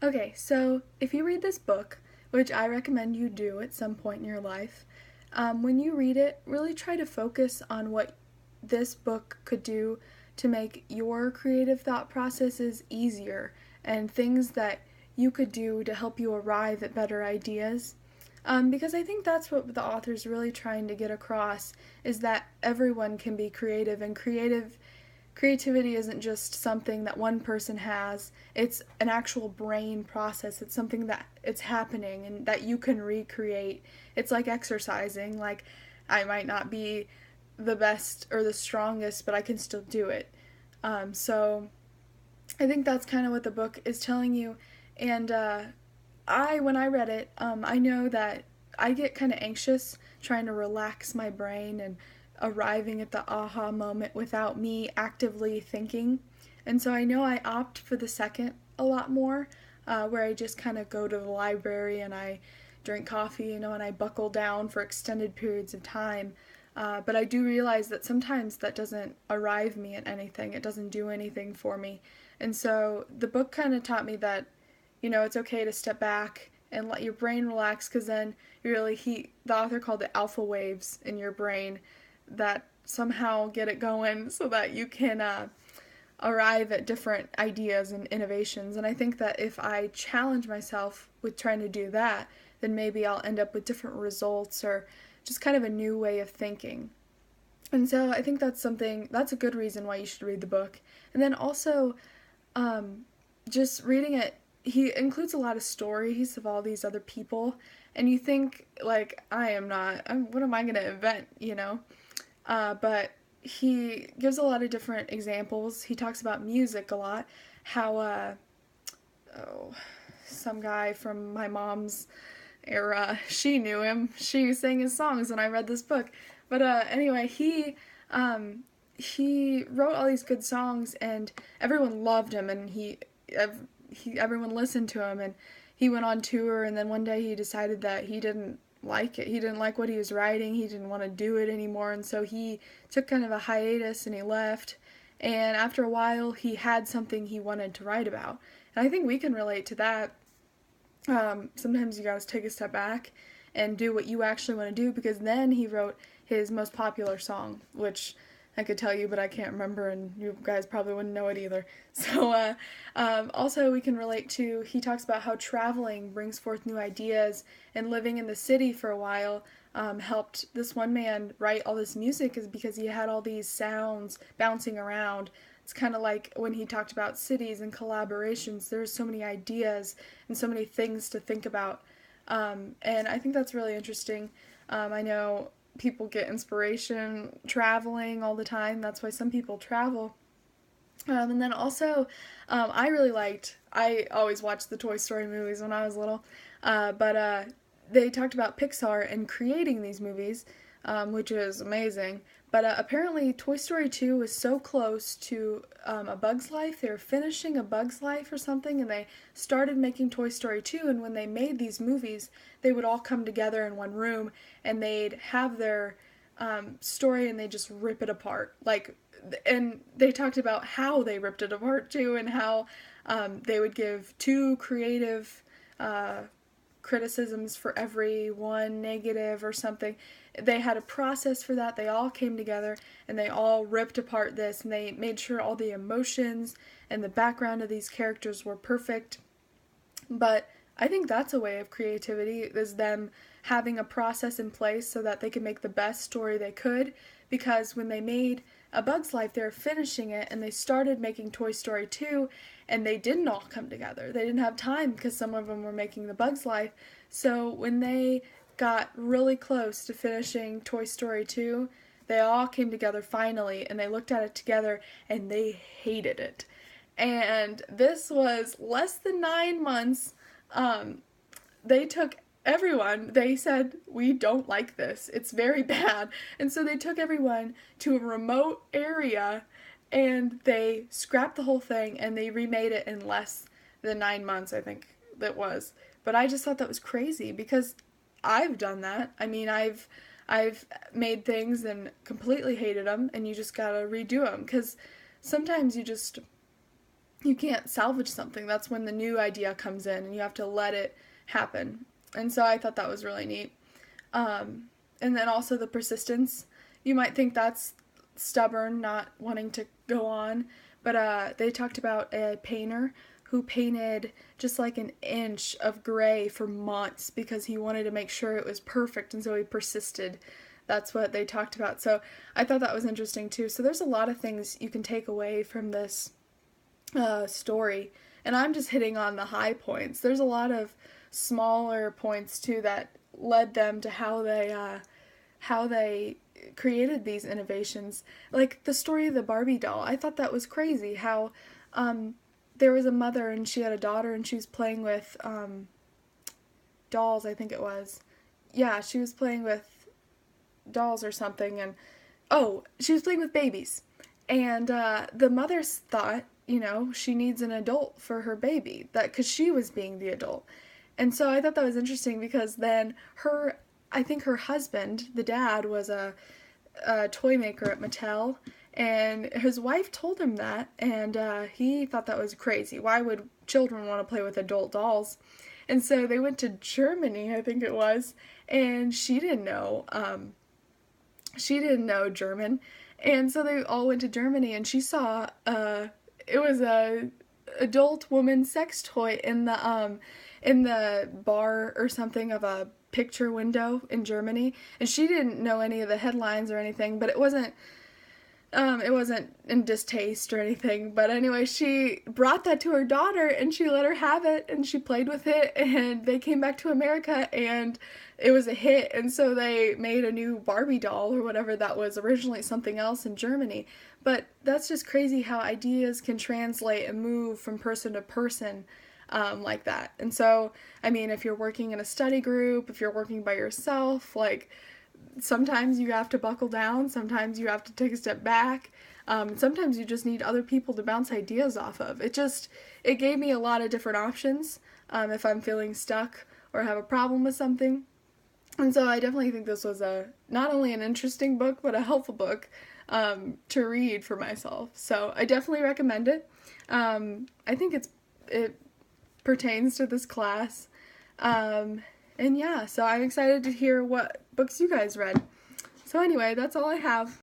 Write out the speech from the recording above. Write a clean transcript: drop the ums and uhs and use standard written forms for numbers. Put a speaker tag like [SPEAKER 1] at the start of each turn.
[SPEAKER 1] Okay, so if you read this book, which I recommend you do at some point in your life, when you read it, really try to focus on what this book could do to make your creative thought processes easier and things that you could do to help you arrive at better ideas. Because I think that's what the author's really trying to get across is that everyone can be creative, and creativity isn't just something that one person has. It's an actual brain process. It's something that it's happening and that you can recreate. It's like exercising. Like, I might not be the best or the strongest, but I can still do it. So I think that's kind of what the book is telling you. And when I read it, I know that I get kind of anxious trying to relax my brain and arriving at the aha moment without me actively thinking. And so I know I opt for the second a lot more, where I just kind of go to the library and I drink coffee, and I buckle down for extended periods of time. But I do realize that sometimes that doesn't arrive me at anything. It doesn't do anything for me. And so the book kind of taught me that, it's okay to step back and let your brain relax, because then the author called it alpha waves in your brain that somehow get it going so that you can arrive at different ideas and innovations. And I think that if I challenge myself with trying to do that, then maybe I'll end up with different results or just kind of a new way of thinking. And so I think that's a good reason why you should read the book. And then also, just reading it, he includes a lot of stories of all these other people, and you think, like, what am I going to invent? But he gives a lot of different examples. He talks about music a lot, how, some guy from my mom's era, she knew him. She sang his songs when I read this book. But anyway, he wrote all these good songs, and everyone loved him, and everyone listened to him, and he went on tour, and then one day he decided that he didn't like it. He didn't like what he was writing. He didn't want to do it anymore, and so he took kind of a hiatus and he left. And after a while, he had something he wanted to write about. And I think we can relate to that. Sometimes you gotta take a step back and do what you actually want to do, because then he wrote his most popular song, which I could tell you, but I can't remember, and you guys probably wouldn't know it either. So, also we can relate to, he talks about how traveling brings forth new ideas, and living in the city for a while helped this one man write all this music, is because he had all these sounds bouncing around. It's kind of like when he talked about cities and collaborations, there's so many ideas and so many things to think about. And I think that's really interesting. I know people get inspiration traveling all the time. That's why some people travel. And then also, I always watched the Toy Story movies when I was little, but they talked about Pixar and creating these movies, which is amazing. But apparently, Toy Story 2 was so close to A Bug's Life. They were finishing A Bug's Life or something, and they started making Toy Story 2. And when they made these movies, they would all come together in one room, and they'd have their story, and they just rip it apart. And they talked about how they ripped it apart too, and how they would give two creative criticisms for every one negative or something. They had a process for that. They all came together and they all ripped apart this, and they made sure all the emotions and the background of these characters were perfect. But I think that's a way of creativity, is them having a process in place so that they can make the best story they could. Because when they made A Bug's Life, they were finishing it, and they started making Toy Story 2, and they didn't all come together. They didn't have time because some of them were making The Bug's Life. So when they got really close to finishing Toy Story 2, they all came together finally, and they looked at it together, and they hated it. And this was less than 9 months. They took everyone, they said, we don't like this. It's very bad. And so they took everyone to a remote area, and they scrapped the whole thing, and they remade it in less than 9 months, I think that was. But I just thought that was crazy, because I've done that. I mean, I've made things and completely hated them, and you just gotta redo them, because sometimes you can't salvage something. That's when the new idea comes in and you have to let it happen. And so I thought that was really neat. And then also the persistence. You might think that's stubborn, not wanting to go on, but they talked about a painter who painted just like an inch of gray for months because he wanted to make sure it was perfect, and so he persisted. That's what they talked about. So I thought that was interesting too. So there's a lot of things you can take away from this story, and I'm just hitting on the high points. There's a lot of smaller points too that led them to how they created these innovations. Like the story of the Barbie doll. I thought that was crazy how there was a mother and she had a daughter and she was playing with dolls, I think it was. Yeah, she was playing with dolls or something, and she was playing with babies. And the mother thought, she needs an adult for her baby, that because she was being the adult. And so I thought that was interesting because then I think her husband, the dad, was a toy maker at Mattel, and his wife told him that, and he thought that was crazy. Why would children want to play with adult dolls? And so they went to Germany, I think it was, and she didn't know German, and so they all went to Germany, and she saw it was a adult woman sex toy in the bar or something of a picture window in Germany, and she didn't know any of the headlines or anything, but it wasn't in distaste or anything. But anyway, she brought that to her daughter and she let her have it and she played with it, and they came back to America and it was a hit, and so they made a new Barbie doll or whatever that was originally something else in Germany. But that's just crazy how ideas can translate and move from person to person like that. And so, I mean, if you're working in a study group, if you're working by yourself, like, sometimes you have to buckle down, sometimes you have to take a step back, sometimes you just need other people to bounce ideas off of. It gave me a lot of different options if I'm feeling stuck or have a problem with something. And so I definitely think this was not only an interesting book, but a helpful book to read for myself. So I definitely recommend it. I think it pertains to this class. And yeah, so I'm excited to hear what books you guys read. So anyway, that's all I have.